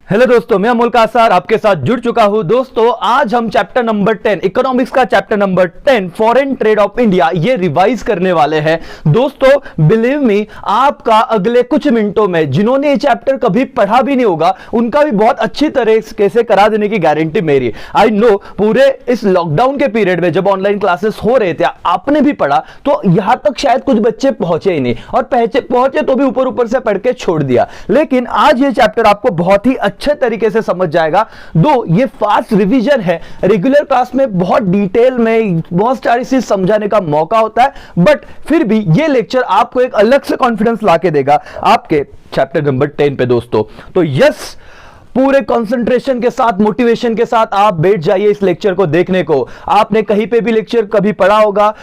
Hello दोस्तों, मैं अमोल कासार आपके साथ जुड़ चुका हूं। दोस्तों, आज हम चैप्टर नंबर 10 इकोनॉमिक्स का chapter number 10 foreign trade off India ये रिवाइज करने वाले हैं। दोस्तों बिलीव मी, आपका अगले कुछ मिनटों में जिन्होंने ये चैप्टर कभी पढ़ा भी नहीं होगा उनका भी बहुत अच्छी तरीके से करा देने की गारंटी मेरी। आई नो पूरे इस लॉकडाउन के पीरियड में जब ऑनलाइन क्लासेस हो रहे थे आपने भी पढ़ा तो यहां तक शायद कुछ बच्चे पहुंचे ही नहीं, और पहुंचे तो भी ऊपर ऊपर से पढ़ के छोड़ दिया। लेकिन आज ये चैप्टर आपको बहुत ही अच्छे तरीके से समझ जाएगा। दो ये फास्ट रिवीजन है, रेगुलर क्लास में बहुत डिटेल में बहुत सारी चीज समझाने का मौका होता है, बट फिर भी ये लेक्चर आपको एक अलग से कॉन्फिडेंस लाके देगा आपके चैप्टर नंबर 10 पे। दोस्तों तो यस, पूरे कंसंट्रेशन के साथ मोटिवेशन के साथ आप बैठ जाइए इस लेक्चर को देखने को। आपने कहीं पे भी लेक्चर कभी पढ़ा होगा,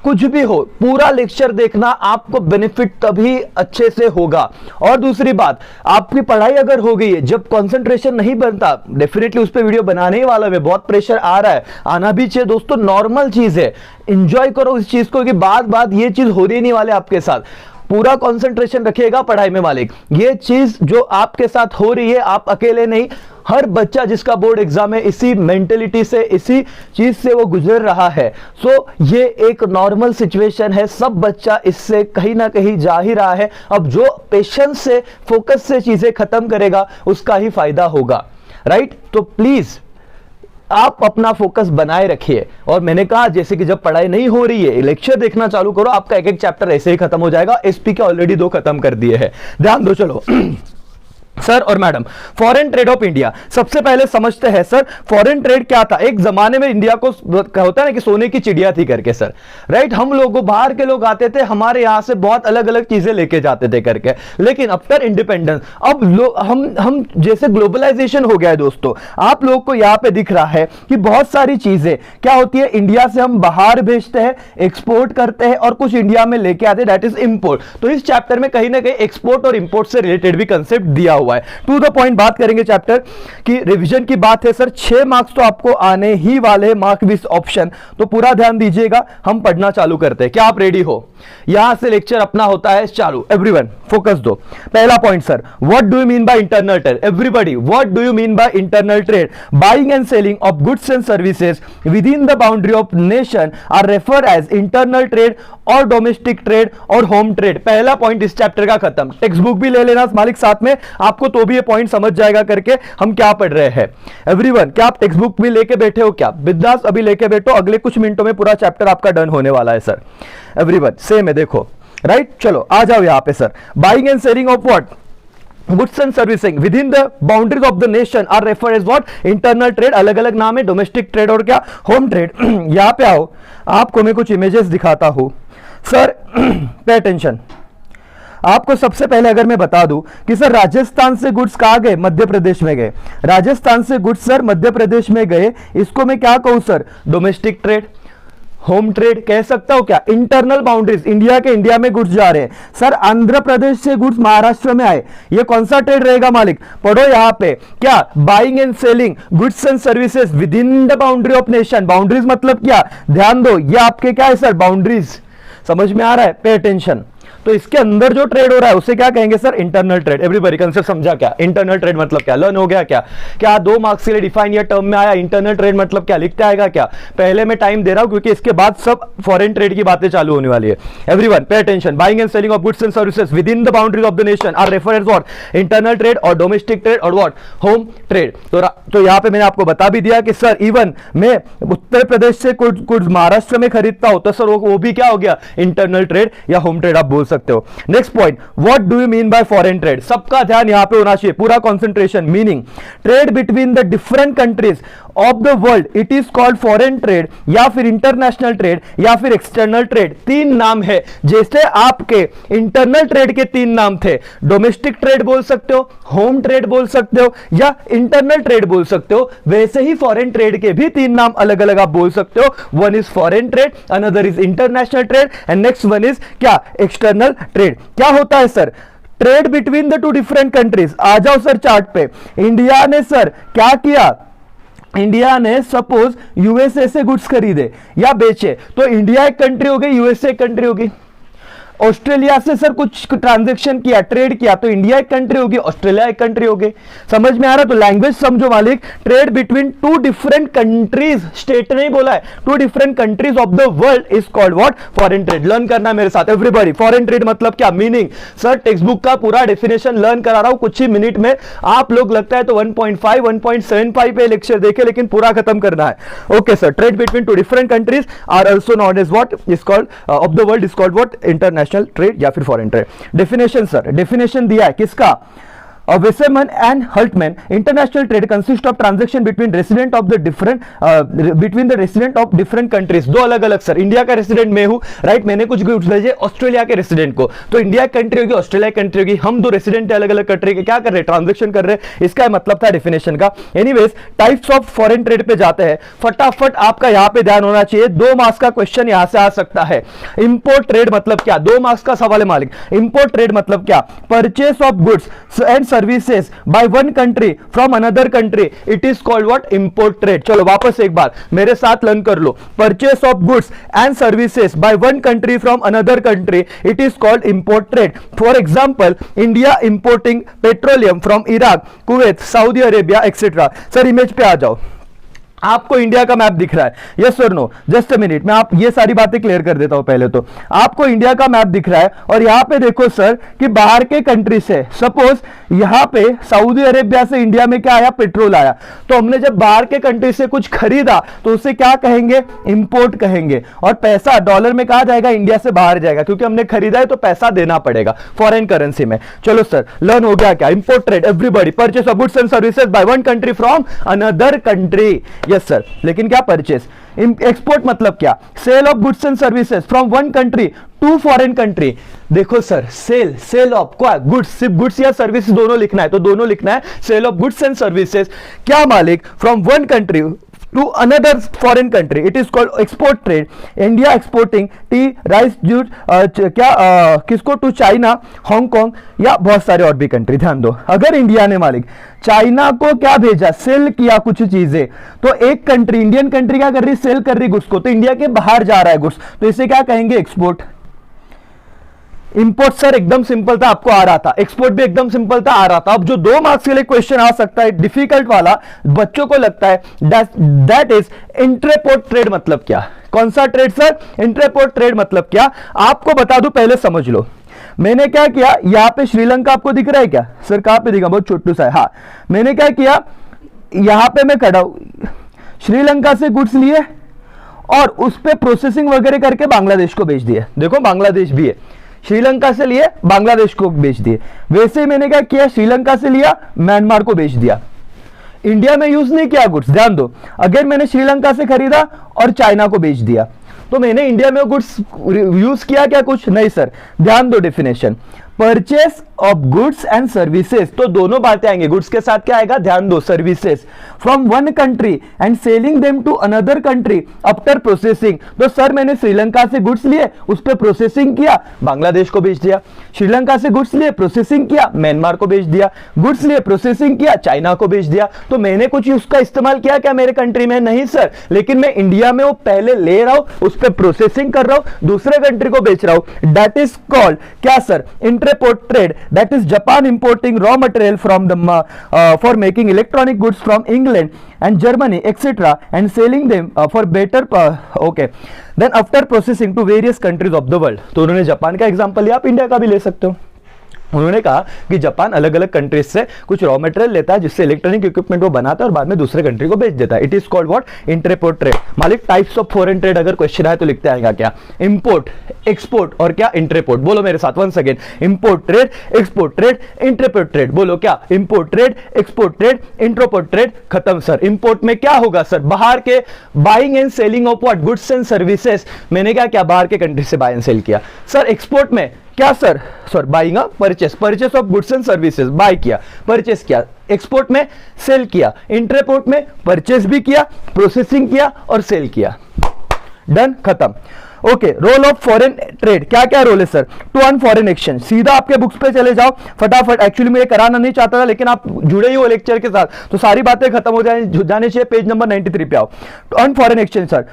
कुछ भी हो, पूरा लेक्चर देखना, आपको बेनिफिट तभी अच्छे से होगा। और दूसरी बात, आपकी पढ़ाई अगर हो गई है, जब कंसंट्रेशन नहीं बनता, डेफिनेटली उस पर वीडियो बनाने ही वाला है, बहुत प्रेशर आ रहा है, आना भी चाहिए दोस्तों, नॉर्मल चीज है। एंजॉय करो इस चीज को कि बात ये चीज हो रही नहीं वाले आपके साथ। पूरा कंसंट्रेशन रखिएगा पढ़ाई में मालिक। ये चीज जो आपके साथ हो रही है, आप अकेले नहीं, हर बच्चा जिसका बोर्ड एग्जाम है इसी मेंटेलिटी से, इसी चीज से वो गुजर रहा है। सो ये एक नॉर्मल सिचुएशन है, सब बच्चा इससे कहीं ना कहीं जा ही रहा है। अब जो पेशेंस से, फोकस से चीजें खत्म करेगा उसका ही फायदा होगा, राइट? तो प्लीज आप अपना फोकस बनाए रखिए। और मैंने कहा जैसे कि जब पढ़ाई नहीं हो रही है, लेक्चर देखना चालू करो, आपका एक एक चैप्टर ऐसे ही खत्म हो जाएगा। एसपी के ऑलरेडी 2 खत्म कर दिए हैं, ध्यान दो। चलो सर और madam, foreign trade off India सबसे पहले समझते हैं। सर फॉरेन ट्रेड क्या था? एक जमाने में इंडिया को होता है ना कि सोने की चिड़िया थी करके सर, राइट? हम लोग, बाहर के लोग आते थे, हमारे यहां से बहुत अलग अलग चीजें लेके जाते थे करके। लेकिन आफ्टर इंडिपेंडेंस अब हम जैसे ग्लोबलाइजेशन हो गया है दोस्तों, आप लोग को यहां पे दिख रहा है कि बहुत सारी चीजें क्या होती है, इंडिया से हम बाहर भेजते हैं, एक्सपोर्ट करते हैं, और कुछ इंडिया में लेके आते हैं, दैट इज इंपोर्ट। तो इस चैप्टर में कहीं ना कहीं एक्सपोर्ट और इंपोर्ट से रिलेटेड भी कंसेप्ट दिया हुआ है। टू द पॉइंट बात करेंगे चैप्टर की, रिवीजन की बात है सर। 6 मार्क्स तो आपको आने ही वाले, मार्क विथ ऑप्शन, तो पूरा ध्यान दीजिएगा। हम पढ़ना चालू करते हैं, क्या आप रेडी हो? यहां से लेक्चर अपना होता है चालू। एवरीवन फोकस दो। पहला point sir, what do you mean by internal trade? Everybody, what do you mean by internal trade? Buying and selling of goods and services within the boundary of nation are refer as internal trade और domestic trade और home trade. पहला point इस chapter का खत्म। Text book भी ले लेना मालिक साथ में, आपको तो भी ये पॉइंट समझ जाएगा करके हम क्या पढ़ रहे हैं। एवरीवन, क्या आप टेक्स्ट बुक भी लेके बैठे हो? क्या बिंदास अभी लेके बैठो, अगले कुछ मिनटों में पूरा चैप्टर आपका डन होने वाला है सर। एवरीवन सेम है, देखो, राइट? चलो आ जाओ यहां पे sir. Buying and selling of what? Goods and servicing within the boundaries of the nation are referred as what? Internal trade. अलग अलग नाम है, डोमेस्टिक ट्रेड और क्या, होम ट्रेड। यहां पे आओ, आपको मैं कुछ इमेजेस दिखाता हूं सर। Pay attention. आपको सबसे पहले अगर मैं बता दूं कि सर राजस्थान से गुड्स कहां गए? मध्य प्रदेश में गए। राजस्थान से गुड्स सर मध्य प्रदेश में गए, इसको मैं क्या कहूं sir? Domestic trade, home trade कह सकता हूं क्या? इंटरनल बाउंड्रीज, इंडिया में गुड्स जा रहे हैं सर। आंध्र प्रदेश से गुड्स महाराष्ट्र में आए, ये कौन सा ट्रेड रहेगा मालिक? पढ़ो यहां पे, क्या? Buying and selling goods and services within the boundary of nation. Boundaries मतलब क्या? ध्यान दो, ये आपके क्या है सर? बाउंड्रीज। समझ में आ रहा है? Pay attention. तो इसके अंदर जो ट्रेड हो रहा है उसे क्या कहेंगे sir? Internal trade. Everybody concept समझा क्या? इंटरनल ट्रेड मतलब क्या? लर्न हो गया क्या? क्या 2 मार्क्स के लिए डिफाइन या टर्म में आया? इंटरनल ट्रेड मतलब क्या? लिखते आएगा क्या? पहले मैं टाइम दे रहा हूं क्योंकि इसके बाद सब फॉरेन ट्रेड की बातें चालू होने वाली है। Everyone pay attention. Buying and selling of goods and services within the boundaries of the nation are referred as what? Internal trade और डोमेस्टिक ट्रेड और व्हाट? Home trade. तो यहां पे मैंने आपको बता भी दिया कि सर इवन मैं उत्तर प्रदेश से कुछ महाराष्ट्र में खरीदता हूं तो सर वो भी क्या हो गया? इंटरनल ट्रेड या होम ट्रेड आप बोल सकते हो। Next point, what do you mean bye foreign trade? सबका ध्यान यहां पे होना चाहिए, पूरा concentration. Meaning trade between the different countries of the world, it is called foreign trade या फिर इंटरनेशनल ट्रेड या फिर एक्सटर्नल ट्रेड। 3 नाम है, जैसे आपके इंटरनल ट्रेड के 3 नाम थे, डोमेस्टिक ट्रेड बोल सकते हो, होम ट्रेड बोल सकते हो या इंटरनल ट्रेड बोल सकते हो, वैसे ही फॉरेन ट्रेड के भी 3 नाम अलग अलग आप बोल सकते हो। One is foreign trade, another is international trade and next one is क्या? External trade. क्या होता है sir? Trade between the 2 different countries. आ जाओ सर चार्ट पे। इंडिया ने सर क्या किया? इंडिया ने सपोज यूएसए से गुड्स खरीदे या बेचे, तो इंडिया एक कंट्री हो गई, यूएसए एक कंट्री होगी। ऑस्ट्रेलिया से सर कुछ ट्रांजैक्शन किया, ट्रेड किया, तो इंडिया एक कंट्री होगी, ऑस्ट्रेलिया एक कंट्री होगी। समझ में आ रहा? तो लैंग्वेज समझो मालिक, trade between two different countries, state नहीं बोला है, two different countries of the world is called what? Foreign trade. Learn करना मेरे साथ एवरीबॉडी। फॉरेन ट्रेड मतलब क्या? मीनिंग सर टेक्स्ट बुक का पूरा डेफिनेशन लर्न करा रहा हूं कुछ ही मिनट में। आप लोग लगता है तो 1.5 1.75 पे लेक्चर देखे, लेकिन पूरा खत्म करना है। Okay sir, trade between two different countries are also known as what is called of the world is called what? International trade या फिर foreign trade. Definition sir, definition दिया है किसका? Weisman and Hultman, international trade consists of transaction between resident of the different between the resident of different countries। दो अलग अलग sir, India का resident मैं हूं, राइट, मैंने कुछ गुड्स भेजे ऑस्ट्रेलिया के रेसिडेंट को, तो इंडिया कंट्री होगी, ऑस्ट्रेलिया कंट्री होगी, हम दो रेसिडेंट अलग अलग कंट्री के, क्या कर रहे हैं? ट्रांजेक्शन कर रहे हैं। इसका मतलब था डेफिनेशन का। Anyways, types of foreign trade पे जाते हैं। फटाफट आपका यहां पे ध्यान होना चाहिए, 2 मार्क्स का क्वेश्चन यहां से आ सकता है। इंपोर्ट ट्रेड मतलब क्या? 2 मार्क्स का सवाल है मालिक। इंपोर्ट ट्रेड मतलब क्या? Purchase of goods and services by one country from another country, it is called what? Import trade. चलो वापस एक बार मेरे साथ लर्न कर लो। Purchase of goods and services by one country from another country, it is called import trade. For example, India importing petroleum from Iraq, Kuwait, Saudi Arabia etcetera. Sir image पे आ जाओ, आपको इंडिया का map दिख रहा है? Yes और no? Just a minute, मैं आप ये सारी बातें क्लियर कर देता हूं। पहले तो आपको इंडिया का मैप दिख रहा है और यहां पे देखो सर कि बाहर के कंट्री से, सपोज यहां पे सऊदी अरेबिया से इंडिया में क्या आया? पेट्रोल आया। तो हमने जब बाहर के कंट्री से कुछ खरीदा तो उसे क्या कहेंगे? इंपोर्ट कहेंगे। और पैसा डॉलर में कहा जाएगा? इंडिया से बाहर जाएगा, क्योंकि हमने खरीदा है तो पैसा देना पड़ेगा फॉरेन करेंसी में। चलो सर, लर्न हो गया क्या? Import trade everybody, purchase of goods and services by one country from another country. Yes sir, लेकिन क्या परचेस? एक्सपोर्ट मतलब क्या? Sale of goods and services from one country to foreign country. देखो sir, sale of क्या? Goods, सिर्फ goods या services दोनों लिखना है तो दोनों लिखना है। Sale of goods and services क्या मालिक? From one country to another foreign country, it is called export trade। India exporting T, rice, jute किसको? टू चाइना, हांगकांग या बहुत सारे और भी कंट्री। ध्यान दो, अगर इंडिया ने मालिक चाइना को क्या भेजा? सेल किया कुछ चीजें, तो एक कंट्री, इंडियन कंट्री क्या कर रही? सेल कर रही गुड्स को, तो इंडिया के बाहर जा रहा है गुड्स, तो इसे क्या कहेंगे? एक्सपोर्ट। इंपोर्ट सर एकदम सिंपल था, आपको आ रहा था। एक्सपोर्ट भी एकदम सिंपल था, आ रहा था। अब जो 2 मार्क्स के लिए क्वेश्चन आ सकता है डिफिकल्ट वाला, बच्चों को लगता है, दैट इज इंट्रापोर्ट ट्रेड मतलब क्या? कौन सा ट्रेड सर? इंट्रापोर्ट ट्रेड मतलब क्या? आपको बता दूं, पहले समझ लो। मैंने क्या किया, यहां पे श्रीलंका आपको दिख रहा है क्या सर? कहां पे दिखा? बहुत छोटू सा है। हाँ, मैंने क्या किया, यहां पे मैं खड़ा हूं, श्रीलंका से गुड्स लिए और उस पे प्रोसेसिंग वगैरह करके बांग्लादेश को भेज दिया। देखो बांग्लादेश भी है, श्रीलंका से लिए बांग्लादेश को भेज दिए। वैसे मैंने क्या किया, श्रीलंका से लिया म्यांमार को भेज दिया। इंडिया में यूज नहीं किया गुड्स। ध्यान दो, अगर मैंने श्रीलंका से खरीदा और चाइना को भेज दिया, तो मैंने इंडिया में गुड्स यूज किया क्या? कुछ नहीं सर। ध्यान दो, definition purchase of goods and services, तो दोनों बातें आएंगे। गुड्स के साथ क्या आएगा? ध्यान दो, services. From one country and selling them to another country after processing. तो सर मैंने श्रीलंका से गुड्स लिए, उस पर प्रोसेसिंग किया, बांग्लादेश को भेज दिया। श्रीलंका से गुड्स लिए, प्रोसेसिंग किया, म्यांमार को भेज दिया। गुड्स लिए, प्रोसेसिंग किया, चाइना को भेज दिया। तो मैंने कुछ उसका इस्तेमाल किया क्या मेरे कंट्री में? नहीं सर, लेकिन मैं इंडिया में वो पहले ले रहा हूं, उस पर प्रोसेसिंग कर रहा हूं, दूसरे कंट्री को बेच रहा हूं। दैट इज कॉल्ड क्या sir? Entrepot trade. That is Japan importing raw material from the for making electronic goods from England and Germany etc. and selling them for better okay then after processing to various countries of the world। तो उन्होंने Japan का example लिया, आप India का भी ले सकते हो। उन्होंने कहा कि जापान अलग अलग कंट्रीज से कुछ रॉ मटेरियल लेता है जिससे इलेक्ट्रॉनिक इक्विपमेंट वो बनाता है और बाद में दूसरे कंट्री को बेच देता है। It is called what? Entrepot trade. मालिक टाइप्स ऑफ फॉरेन ट्रेड अगर क्वेश्चन आए तो लिखते आएगा क्या? इंपोर्ट, एक्सपोर्ट और क्या? इंट्रापोर्ट। बोलो मेरे साथ once again, import trade, export trade, entrepot trade. बोलो क्या? Import trade, export trade, entrepot trade. खत्म सर। इंपोर्ट में क्या होगा सर? बाहर के buying and selling of what? Goods and services. मैंने क्या किया? बाहर के कंट्री से बाय एंड सेल किया। सर एक्सपोर्ट में क्या sir? Sir buying, purchase, purchase of goods and services, buy किया, परचेस किया। एक्सपोर्ट में सेल किया, इंट्रापोर्ट में परचेस भी किया, प्रोसेसिंग किया और सेल किया। डन, खत्म। Okay, role of foreign trade, क्या क्या रोल है sir? To earn foreign exchange. सीधा आपके बुक्स पे चले जाओ फटाफट। एक्चुअली मैं ये कराना नहीं चाहता था, लेकिन आप जुड़े ही हो लेक्चर के साथ तो सारी बातें खत्म हो जाने चाहिए। पेज नंबर 93 पे आओ। To earn foreign exchange sir,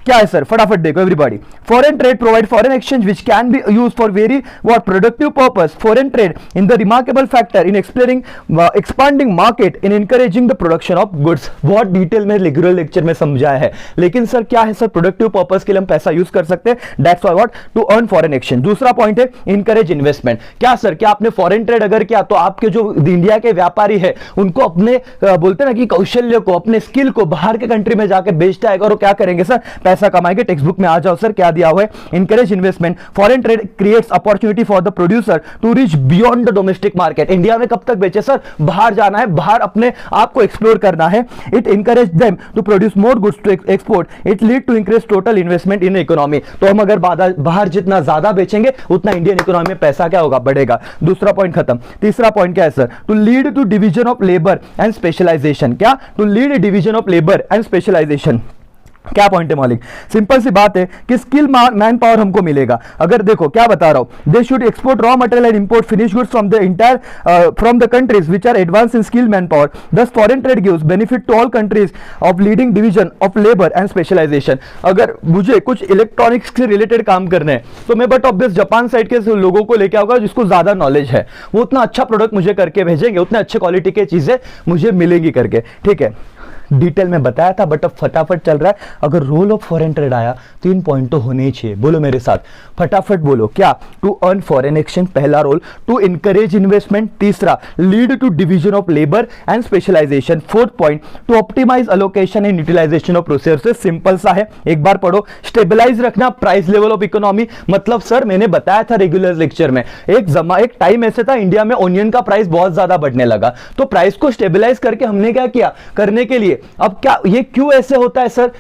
क्या है सर, फटाफट देखो everybody. Foreign trade provide foreign exchange which can be use for very what productive purpose. Foreign trade in the remarkable factor in expanding market in encouraging the production of goods. बहुत detail में regular lecture में समझाया है, लेकिन sir क्या है sir, productive purpose के लिए हम पैसा यूज कर सकते हैं, that's why what to earn foreign exchange. दूसरा पॉइंट है इनकरेज इन्वेस्टमेंट। क्या सर, क्या आपने फॉरेन ट्रेड अगर किया तो आपके जो इंडिया के व्यापारी है उनको अपने बोलते हैं ना कि कौशल्य को, अपने स्किल को बाहर के कंट्री में जाकर बेचता है, और वो क्या करेंगे सर, पैसा कमाएंगे। टेक्स्ट बुक में आ जाओ सर, क्या दिया हुआ है, encourage investment. Foreign trade creates opportunity for the producer to reach beyond the domestic market. India में कब तक बेचे सर, बाहर जाना है, बाहर अपने आप को एक्सप्लोर करना है। It encourage them to produce more goods to export. It lead to increase total investment in economy. तो हम अगर बाहर जितना ज्यादा बेचेंगे उतना इंडियन इकोनॉमी में पैसा क्या होगा, बढ़ेगा। दूसरा पॉइंट खत्म। तीसरा पॉइंट क्या है sir, to lead to division of labour and specialisation. क्या, to lead division of labour and specialisation. क्या पॉइंट है मौलिक, सिंपल सी बात है कि स्किल मैन पावर हमको मिलेगा। अगर देखो क्या बता रहा हूं, they should export raw material and import finish goods from the entire from the countries which are advance in skill manpower. Thus foreign trade gives benefit to all countries of leading division of labour and specialisation. अगर मुझे कुछ electronics से related काम करने हैं तो मैं but obvious Japan side के लोगों को लेके आऊंगा जिसको ज्यादा नॉलेज है, वो उतना अच्छा प्रोडक्ट मुझे करके भेजेंगे, उतने अच्छे क्वालिटी की चीजें मुझे मिलेंगी करके। ठीक है, डिटेल में बताया था बट अब फटाफट चल रहा है। अगर रोल ऑफ फॉरेन ट्रेड आया 3 पॉइंट तो होने ही चाहिए, बोलो मेरे साथ, फटाफट बोलो। क्या, टू अर्न फॉरेन एक्सचेंज पहला रोल, टू इनकरेज इन्वेस्टमेंट तीसरा, lead to division of labour and specialisation fourth point, to optimise allocation and utilisation of resources. Simple सा है, एक बार पढ़ो। स्टेबलाइज रखना प्राइस लेवल ऑफ इकोनॉमी, मतलब सर मैंने बताया था रेगुलर लेक्चर में, एक टाइम ऐसे था इंडिया में ओनियन का प्राइस बहुत ज्यादा बढ़ने लगा, तो प्राइस को स्टेबलाइज करके हमने क्या किया, करने के लिए। अब क्या ये क्यों ऐसे होता है सर,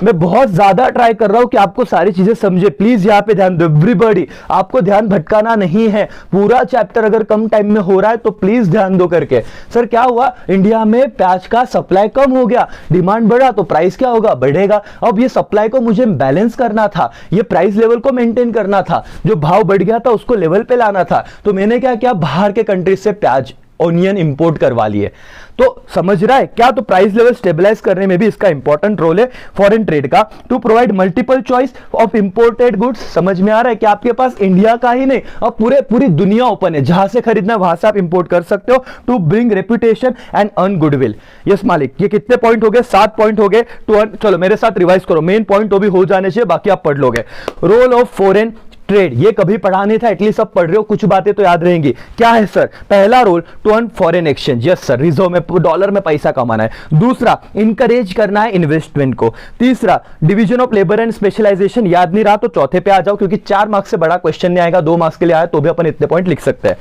मैं बहुत ज्यादा ट्राई कर रहा हूं कि आपको सारी चीजें समझे, प्लीज यहां पे ध्यान दो एवरीबॉडी, आपको ध्यान भटकाना नहीं है। पूरा चैप्टर अगर कम टाइम में हो रहा है तो प्लीज ध्यान दो करके। सर क्या हुआ, इंडिया में प्याज का सप्लाई कम हो गया, डिमांड बढ़ा तो प्राइस क्या होगा, बढ़ेगा। अब ये सप्लाई को मुझे बैलेंस करना था, ये प्राइस लेवल को मेंटेन करना था, जो भाव बढ़ गया था उसको लेवल पे लाना था, तो मैंने क्या किया, बाहर के कंट्री से प्याज ओनियन इंपोर्ट करवा लिए। तो समझ रहा है क्या, तो प्राइस लेवल स्टेबलाइज करने में भी इसका इंपॉर्टेंट रोल है फॉरेन ट्रेड का। To provide multiple choice of imported goods, समझ में आ रहा है कि आपके पास इंडिया का ही नहीं, अब पूरी दुनिया ओपन है, जहां से खरीदना वहां से आप इंपोर्ट कर सकते हो। To bring reputation and earn goodwill. Yes मालिक, ये कितने पॉइंट हो गए, 7 पॉइंट हो गए। चलो मेरे साथ रिवाइज करो, मेन पॉइंट तो भी हो जाने चाहिए, बाकी आप पढ़ लोगे। रोल ऑफ फॉरेन ट्रेड, ये कभी पढ़ा नहीं था, एटलीस्ट सब पढ़ रहे हो, कुछ बातें तो याद रहेंगी। क्या है सर, पहला role to earn foreign exchange, yes sir, reserve में डॉलर में पैसा कमाना है। दूसरा, इनकरेज करना है इन्वेस्टमेंट को। तीसरा, division of labour and specialisation, याद नहीं रहा तो चौथे पे आ जाओ, क्योंकि 4 मार्क्स से बड़ा क्वेश्चन नहीं आएगा, 2 मार्क्स के लिए आया तो भी अपन इतने पॉइंट लिख सकते हैं।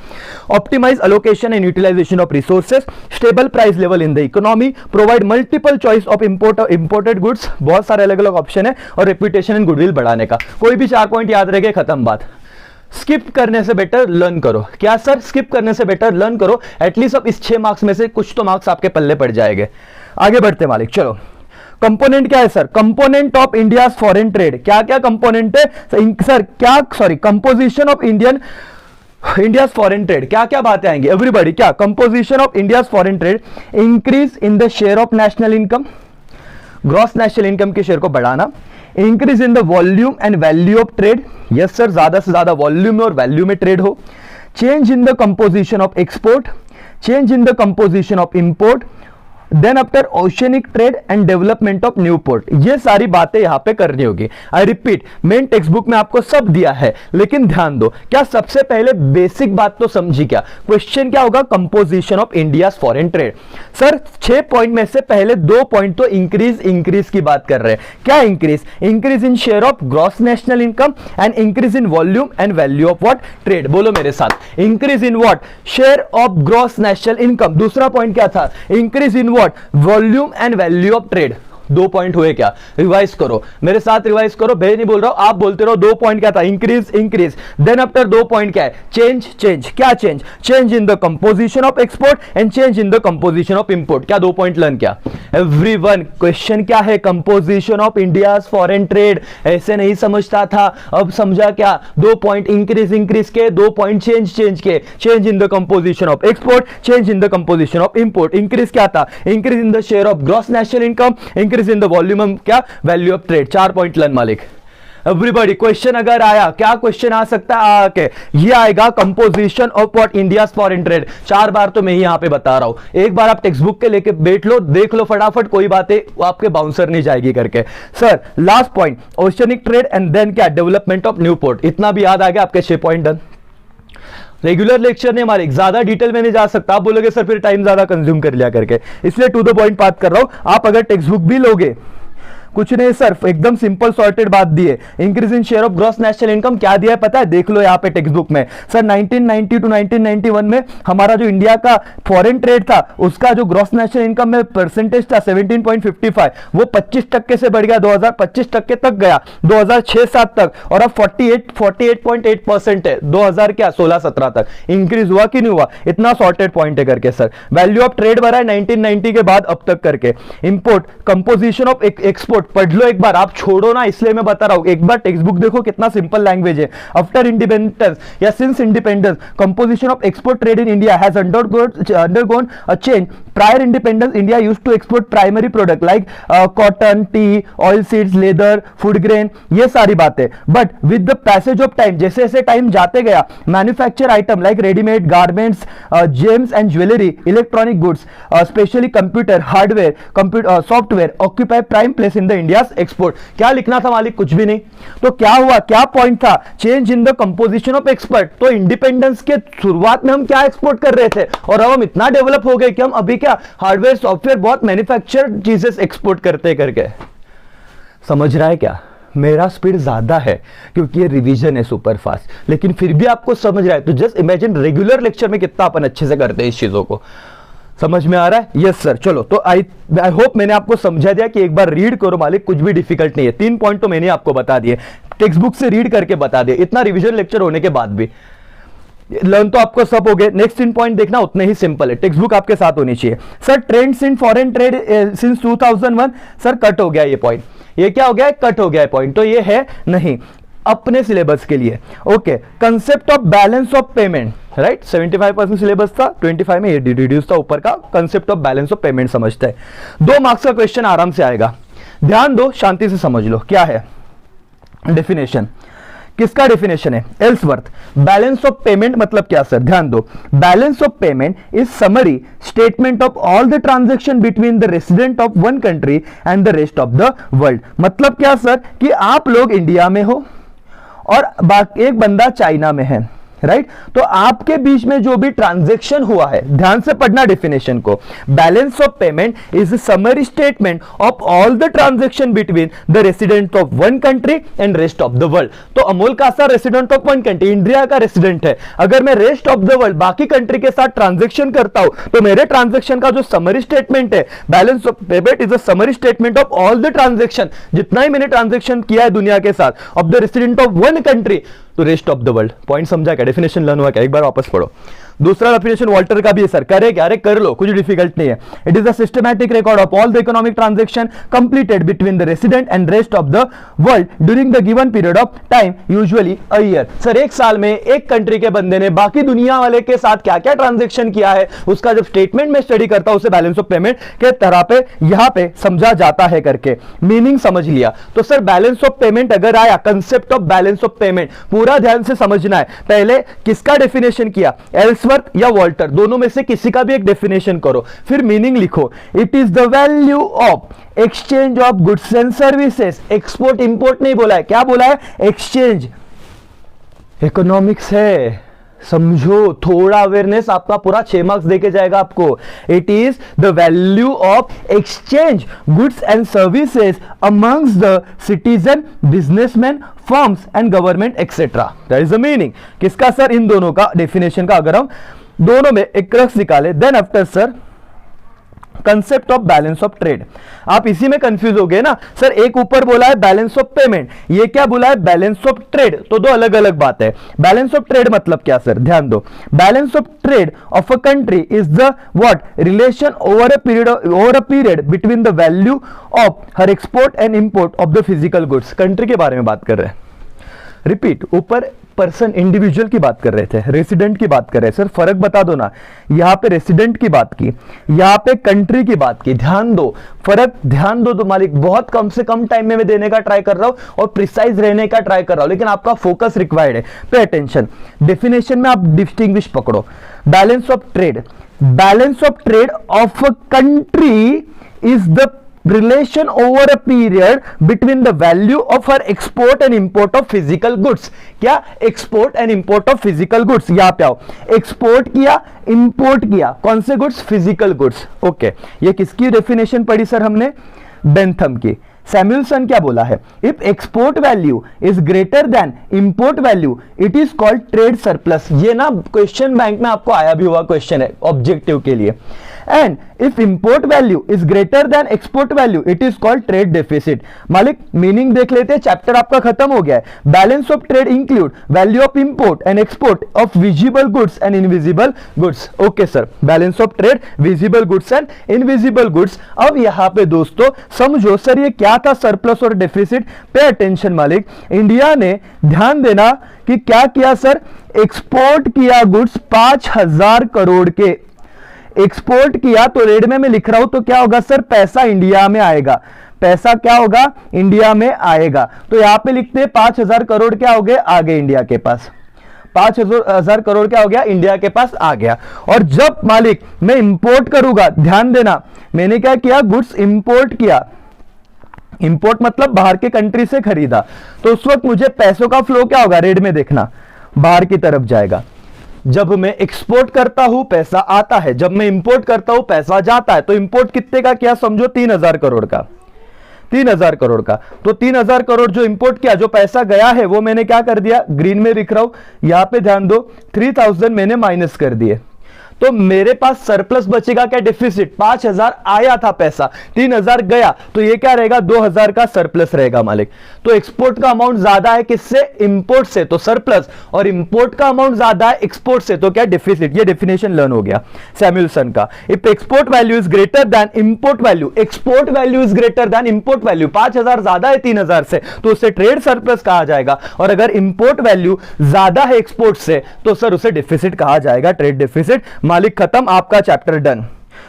Optimise allocation and utilisation of resources, stable price level in the economy, provide multiple choice of imported goods, बहुत सारे अलग अलग ऑप्शन है, और रेपुटेशन एंड गुडविल बढ़ाने का। कोई भी 4 पॉइंट याद रह गए, खत्म बात। स्किप करने से बेटर लर्न करो। क्या सर, स्किप करने से बेटर लर्न करो, एटलीस्ट अब इस 6 मार्क्स में से कुछ तो मार्क्स आपके पल्ले पड़ जाएंगे। आगे बढ़ते मालिक, चलो। कंपोनेंट क्या है sir, component of India foreign trade, क्या क्या कंपोनेंट है सर, क्या sorry, composition of India foreign trade, क्या क्या बातें आएंगी एवरीबॉडी। क्या, composition of India foreign trade, increase in the share of national income, gross national income के शेयर को बढ़ाना, increase in the volume and value of trade, yes sir, ज्यादा से ज्यादा वॉल्यूम में और वैल्यू में ट्रेड हो, change in the composition of export, change in the composition of import, then after oceanic trade and development of new port. ये सारी बातें यहां पे करनी होगी। I repeat, main textbook में आपको सब दिया है, लेकिन ध्यान दो, क्या सबसे पहले बेसिक बात तो समझी। क्या क्वेश्चन क्या होगा, composition of India foreign trade. Sir 6 point में से पहले 2 पॉइंट तो इंक्रीज की बात कर रहे हैं। क्या increase, increase in share of gross national income and increase in volume and value of what, trade. बोलो मेरे साथ, increase in what, share of gross national income. दूसरा पॉइंट क्या था, increase in volume and value of trade. 2 point हुए क्या, revise करो मेरे साथ, रिवाइज करो, मैं नहीं बोल रहा हूं, आप बोलते रहो। 2 पॉइंट क्या था, इंक्रीज, देन आफ्टर 2 पॉइंट क्या है, चेंज। क्या change in the composition of export and change in the composition of import. क्या 2 पॉइंट लर्न किया एवरीवन। क्वेश्चन क्या है, composition of India foreign trade, ऐसे नहीं समझता था, अब समझा क्या। 2 पॉइंट इंक्रीज के, 2 पॉइंट चेंज के, change in the composition of export, change in the composition of import. Increase क्या था, increase in the share of gross national income, increase increase in the volume क्या, value of trade. 4 point learn मालिक। Everybody question अगर आया, क्या question आ सकता है आके, ये आएगा composition of what India's foreign trade. 4 बार तो मैं ही यहां पे बता रहा हूं, एक बार आप टेक्स्ट बुक के लेके बैठ लो, देख लो फटाफट, कोई बातें आपके बाउंसर नहीं जाएगी करके। Sir last point oceanic trade and then क्या, डेवलपमेंट ऑफ न्यू पोर्ट। इतना भी याद आ गया आपके 6 पॉइंट डन। रेगुलर लेक्चर ने हमारे ज्यादा डिटेल में नहीं जा सकता, आप बोलोगे सर फिर टाइम ज्यादा कंज्यूम कर लिया करके, इसलिए टू द पॉइंट बात कर रहा हूं। आप अगर टेक्स्ट बुक भी लोगे, कुछ नहीं सर, एकदम सिंपल सॉर्टेड बात दी है। Increase in share of gross national income क्या दिया है पता है, देख लो यहाँ पे टेक्स्ट बुक में। सर 1990 टू 1991 में हमारा जो इंडिया का फॉरेन ट्रेड था, उसका जो ग्रॉस नेशनल इनकम में परसेंटेज था 17.55, वो 25% से बढ़ गया 25% तक गया 2006-07 तक, और अब 48.8% है 2016-17 तक। इंक्रीज हुआ कि नहीं हुआ, इतना सॉर्टेड पॉइंट है करके। सर वैल्यू ऑफ ट्रेड बढ़ा है 1990 के बाद अब तक करके। इंपोर्ट, कंपोजिशन ऑफ एक्सपोर्ट पढ़ लो एक बार, आप छोड़ो ना, इसलिए मैं बता रहा हूं, एक बार टेक्स्ट बुक देखो, कितना सिंपल लैंग्वेज है। आफ्टर इंडिपेंडेंस या since independence, composition of export trade in India has undergone a change. Prior independence India used to export primary product like cotton, tea, oil seeds, leather, food grain, ये सारी बातें। But with the passage of time, जैसे जैसे time जाते गया, manufacture item like readymade garments, gems and jewellery, electronic goods, specially computer, hardware, software occupy prime place in the India's export. क्या लिखना था मालिक, कुछ भी नहीं। तो क्या हुआ, क्या पॉइंट था, change in the composition of export. तो इंडिपेंडेंस के शुरुआत में हम क्या एक्सपोर्ट कर रहे थे, और अब हम इतना डेवलप हो गए कि हम अभी क्या हार्डवेयर, सॉफ्टवेयर, बहुत मैन्युफैक्चर्ड चीजें एक्सपोर्ट करते करके। समझ रहा है क्या, मेरा स्पीड ज्यादा है क्योंकि ये रिवीजन है सुपर फास्ट, लेकिन फिर भी आपको समझ रहा है। तो जस्ट इमेजिन रेगुलर लेक्चर में कितना अपन अच्छे से करते हैं इस चीजों को। समझ में आ रहा है? Yes sir. चलो तो आई होप मैंने आपको समझा दिया कि एक बार रीड करो मालिक, कुछ भी डिफिकल्ट नहीं है। 3 पॉइंट तो मैंने आपको बता दिए, टेक्स्ट बुक से रीड करके बता दिए, इतना रिवीजन लेक्चर होने के बाद भी। लर्न तो आपको सब हो गए। नेक्स्ट 3 पॉइंट देखना, उतने ही सिंपल है, टेक्स्ट बुक आपके साथ होनी चाहिए। Sir trends in foreign trade since 2001, sir cut हो गया ये पॉइंट। ये क्या हो गया है, कट हो गया है पॉइंट, तो ये है नहीं अपने सिलेबस के लिए। Okay, concept of balance of payment, right, 75% syllabus था, 25 में ये रिड्यूस था ऊपर का। Concept of balance of payment समझते हैं, 2 मार्क्स का क्वेश्चन आराम से आएगा। ध्यान दो, शांति से समझ लो क्या है डेफिनेशन। किसका डेफिनेशन है, एल्सवर्थ। बैलेंस ऑफ पेमेंट मतलब क्या सर, ध्यान दो। Balance of payment is summary statement of all the transaction between the resident of one country and the rest of the world. मतलब क्या सर, कि आप लोग इंडिया में हो और बाकी एक बंदा चाइना में है, राइट, तो आपके बीच में जो भी ट्रांजैक्शन हुआ है, ध्यान से पढ़ना डेफिनेशन को। Balance of payment is summary statement of all the transaction between the resident of one country and rest of the world. तो अमोल का sir resident of one country, India का रेसिडेंट है, अगर मैं रेस्ट ऑफ द वर्ल्ड बाकी country के साथ transaction करता हूं, तो मेरे ट्रांजैक्शन का जो समरी स्टेटमेंट है, balance of payment is a summary statement of all the transaction, जितना ही मैंने ट्रांजैक्शन किया है दुनिया के साथ of the resident of one country to rest of the world. Point समझा क्या, डेफिनेशन लर्न हुआ क्या, एक बार वापस पढ़ो। दूसरा डेफिनेशन वॉल्टर का भी है सर, करे क्या, अरे कर लो, कुछ डिफिकल्ट नहीं है। It is a systematic record of all the economic transaction completed between the resident and rest of the world during the given period of time, usually a year. Sir एक साल में एक कंट्री के बंदे ने बाकी दुनिया वाले के साथ क्या क्या ट्रांजैक्शन किया है, उसका जब स्टेटमेंट में स्टडी करता हूं, उसे बैलेंस ऑफ पेमेंट के तरह पे यहां पे समझा जाता है करके। मीनिंग समझ लिया तो सर बैलेंस ऑफ पेमेंट अगर आया, concept of balance of payment पूरा ध्यान से समझना है। पहले किसका डेफिनेशन किया, एल्सवर्थ या वॉल्टर, दोनों में से किसी का भी एक डेफिनेशन करो, फिर मीनिंग लिखो। It is the value of exchange of goods and services. Export import नहीं बोला है, क्या बोला है, एक्सचेंज। इकोनॉमिक्स है, समझो, थोड़ा अवेयरनेस आपका पूरा 6 मार्क्स देके जाएगा आपको। It is the value of exchange goods and services amongst the citizen, businessman, firms and government etcetera. That is the meaning. किसका सर, इन दोनों का डेफिनेशन का। अगर हम दोनों में एक क्रक्स निकाले, then after sir concept of balance of trade. आप इसी में कंफ्यूज हो गए ना सर, एक ऊपर बोला है बैलेंस ऑफ पेमेंट, ये क्या बोला है बैलेंस ऑफ ट्रेड, तो दो अलग अलग बात है। बैलेंस ऑफ ट्रेड मतलब क्या सर, ध्यान दो। Balance of trade of a country is the what, relation over a period between the value of her export and import of the physical goods. Country के बारे में बात कर रहे हैं। रिपीट, ऊपर पर्सन इंडिविजुअल की बात कर रहे थे, रेसिडेंट की बात कर रहे हैं। सर फर्क बता दो ना, यहां पे रेसिडेंट की बात की, यहां पे कंट्री की बात की। ध्यान दो, फर्क ध्यान दो तो मालिक, बहुत कम से कम टाइम में मैं देने का ट्राई कर रहा हूं और प्रिसाइज रहने का ट्राई कर रहा हूं, लेकिन आपका फोकस रिक्वायर्ड है। पे अटेंशन, डेफिनेशन में आप डिस्टिंग्विश पकड़ो। Balance of trade, balance of trade of a country is the relation over a period between the value of her export and import of physical goods। क्या export and import of physical goods, यहां पे आओ, export किया, import किया, कौन से goods? Physical goods. Okay, ये किसकी डेफिनेशन पढ़ी सर हमने? बेंथम की। सैमुअलसन क्या बोला है? If export value is greater than import value it is called trade surplus. ये ना क्वेश्चन बैंक में आपको आया भी हुआ क्वेश्चन है ऑब्जेक्टिव के लिए। And if import value is greater than export value it is called trade deficit. मालिक मीनिंग देख लेते हैं, चैप्टर आपका खत्म हो गया है। Balance of trade include value of import and export of visible goods and invisible goods. Okay sir, balance of trade, visible goods and invisible goods. अब यहां पे दोस्तों समझो सर ये क्या था सरप्लस और डेफिसिट? पे अटेंशन मालिक, इंडिया ने ध्यान देना कि क्या किया सर? एक्सपोर्ट किया गुड्स 5000 करोड़ के, एक्सपोर्ट किया तो रेट में मैं लिख रहा हूं तो क्या होगा सर? पैसा इंडिया में आएगा, पैसा क्या होगा? इंडिया में आएगा। तो यहां पे लिखते हैं 5000 करोड़ क्या हो गए? आ गए इंडिया के पास। 5000 करोड़ क्या हो गया? इंडिया के पास आ गया। और जब मालिक मैं इंपोर्ट करूंगा, ध्यान देना मैंने क्या किया? गुड्स इंपोर्ट किया, इंपोर्ट मतलब बाहर के कंट्री से खरीदा, तो उस वक्त मुझे पैसों का फ्लो क्या होगा? रेट में देखना, बाहर की तरफ जाएगा। जब मैं एक्सपोर्ट करता हूं पैसा आता है, जब मैं इंपोर्ट करता हूं पैसा जाता है। तो इंपोर्ट कितने का किया? समझो 3000 करोड़ का, 3000 करोड़ का। तो 3000 करोड़ जो इंपोर्ट किया, जो पैसा गया है वो मैंने क्या कर दिया? ग्रीन में लिख रहा हूं, यहां पे ध्यान दो, 3000 मैंने माइनस कर दिए। तो मेरे पास सरप्लस बचेगा क्या? डेफिसिट। 5000 आया था पैसा, 3000 गया, तो ये क्या रहेगा? 2000 का सरप्लस रहेगा मालिक। तो एक्सपोर्ट का अमाउंट ज्यादा है किससे? इंपोर्ट से, तो सरप्लस। और इंपोर्ट का अमाउंट ज्यादा है एक्सपोर्ट से, तो क्या? डेफिसिट। ये डेफिनेशन लर्न हो गया सैमुअलसन का। If export value is greater than import value, export value is greater than import value, 5000 ज्यादा है 3000 से, तो उसे ट्रेड सरप्लस कहा जाएगा। और अगर इंपोर्ट वैल्यू ज्यादा है एक्सपोर्ट से, तो सर उसे डेफिसिट कहा जाएगा, ट्रेड डेफिसिट। मालिक खत्म, आपका चैप्टर डन।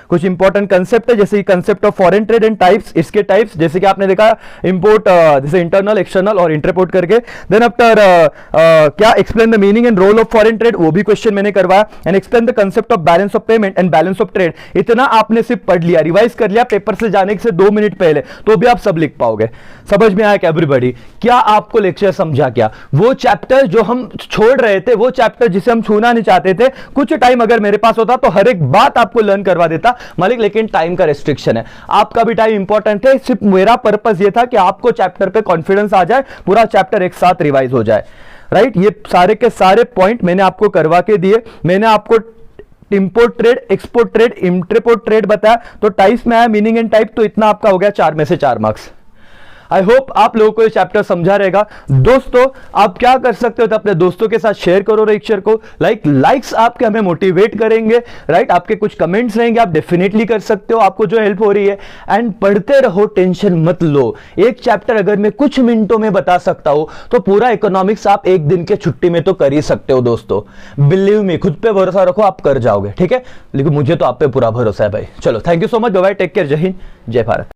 कुछ इंपॉर्टेंट कंसेप्ट है, जैसे concept of foreign trade and types, इसके टाइप्स जैसे कि आपने देखा इंपोर्ट, जैसे इंटरनल, एक्सटर्नल और इंटरपोर्ट करके। देन आफ्टर क्या explain the meaning and role of foreign trade, वो भी क्वेश्चन मैंने करवाया। And explain the concept of balance of payment and balance of trade. इतना आपने सिर्फ पढ़ लिया, रिवाइज कर लिया पेपर से जाने से 2 मिनट पहले, तो भी आप सब लिख पाओगे। समझ में आया क्या एवरीबॉडी? क्या आपको लेक्चर समझा? क्या वो चैप्टर जो हम छोड़ रहे थे, वो चैप्टर जिसे हम छूना नहीं चाहते थे, कुछ टाइम अगर मेरे पास होता तो हर एक बात आपको लर्न करवा देता मालिक, लेकिन टाइम का रेस्ट्रिक्शन है। आपका भी टाइम इंपॉर्टेंट है, सिर्फ मेरा पर्पस ये था कि आपको चैप्टर पे कॉन्फिडेंस आ जाए, पूरा चैप्टर एक साथ रिवाइज हो जाए। राइट, ये सारे के सारे पॉइंट मैंने आपको करवा के दिए। मैंने आपको import trade, export trade, entrepot trade बताया, तो टाइप्स में आया मीनिंग एंड टाइप, तो इतना आपका हो गया 4 में से 4 मार्क्स। आई होप आप लोगों को ये चैप्टर समझा रहेगा। दोस्तों आप क्या कर सकते हो तो अपने दोस्तों के साथ शेयर करो लेक्चर को। लाइक्स आपके हमें मोटिवेट करेंगे। राइट, आपके कुछ कमेंट्स रहेंगे, आप डेफिनेटली कर सकते हो, आपको जो हेल्प हो रही है। एंड पढ़ते रहो, टेंशन मत लो। एक चैप्टर अगर मैं कुछ मिनटों में बता सकता हूं तो पूरा इकोनॉमिक्स आप एक दिन के छुट्टी में तो कर ही सकते हो दोस्तों। बिलीव मी, खुद पे भरोसा रखो, आप कर जाओगे। ठीक है, लेकिन मुझे तो आप पे पूरा भरोसा है भाई। चलो, thank you so much, bye bye, take care, जय हिंद, जय भारत।